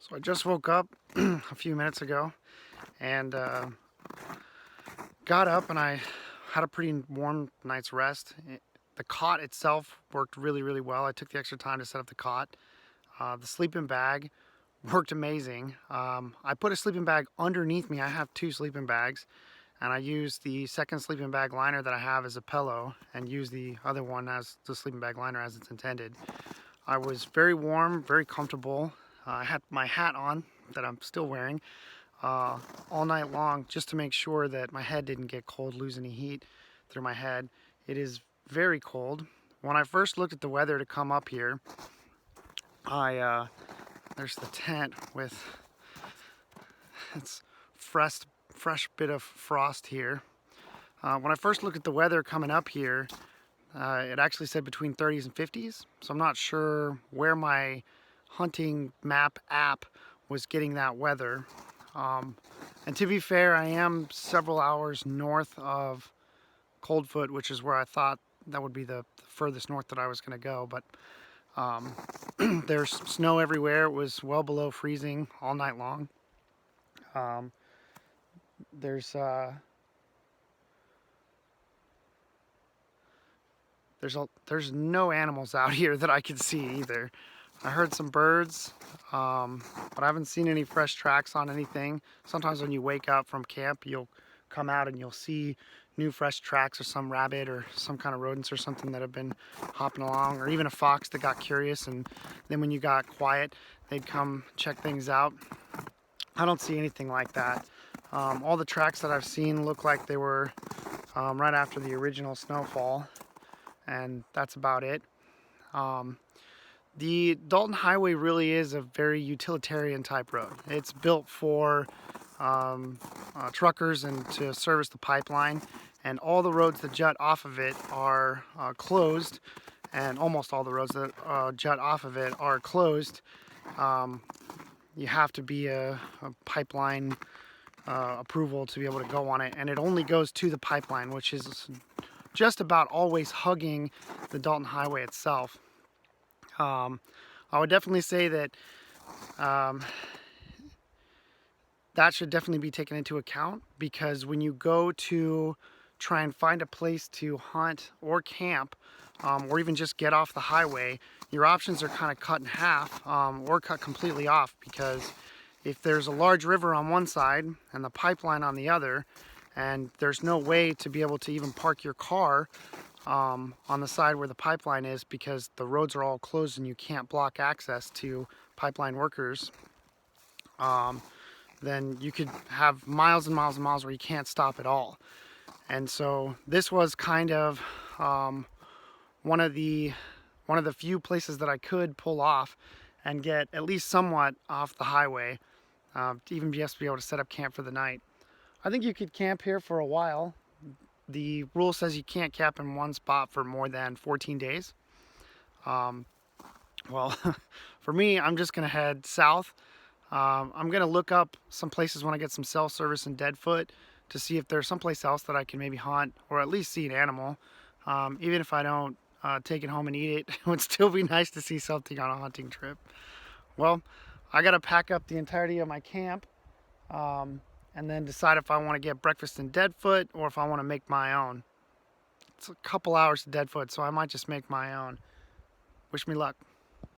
So I just woke up a few minutes ago and got up and I had a pretty warm night's rest. The cot itself worked really well. I took the extra time to set up the cot. The sleeping bag worked amazing. I put a sleeping bag underneath me. I have two sleeping bags, and I used the second sleeping bag liner that I have as a pillow and used the other one as the sleeping bag liner as it's intended. I was very warm, very comfortable. I had my hat on that I'm still wearing all night long just to make sure that my head didn't get cold, lose any heat through my head. It is very cold. When I first looked at the weather to come up here, there's the tent with its fresh bit of frost here. When I first looked at the weather coming up here, it actually said between 30s and 50s, so I'm not sure where my hunting map app was getting that weather. And to be fair, I am several hours north of Coldfoot, which is where I thought that would be the furthest north that I was going to go, but there's snow everywhere. It was well below freezing all night long. There's no animals out here that I could see either. I heard some birds, but I haven't seen any fresh tracks on anything. Sometimes when you wake up from camp, you'll come out and you'll see new fresh tracks of some rabbit or some kind of rodents or something that have been hopping along, or even a fox that got curious, and then when you got quiet, they'd come check things out. I don't see anything like that. All the tracks that I've seen look like they were right after the original snowfall, and that's about it. The Dalton Highway really is a very utilitarian type road. It's built for truckers and to service the pipeline, and all the roads that jut off of it are closed, and almost all the roads that jut off of it are closed. You have to be a pipeline approval to be able to go on it, and it only goes to the pipeline, which is just about always hugging the Dalton Highway itself. I would definitely say that that should definitely be taken into account, because when you go to try and find a place to hunt or camp, or even just get off the highway, your options are kind of cut in half, or cut completely off, because if there's a large river on one side and the pipeline on the other, and there's no way to be able to even park your car on the side where the pipeline is, because the roads are all closed and you can't block access to pipeline workers, then you could have miles and miles and miles where you can't stop at all. And so this was kind of one of the few places that I could pull off and get at least somewhat off the highway, to even just be able to set up camp for the night. I think you could camp here for a while. The rule says you can't camp in one spot for more than 14 days. Well, for me, I'm just going to head south. I'm going to look up some places when I get some cell service in Deadfoot to see if there's someplace else that I can maybe hunt, or at least see an animal. Even if I don't take it home and eat it, it would still be nice to see something on a hunting trip. Well, I got to pack up the entirety of my camp, and then decide if I want to get breakfast in Deadfoot or if I want to make my own. It's a couple hours to Deadfoot, so I might just make my own. Wish me luck.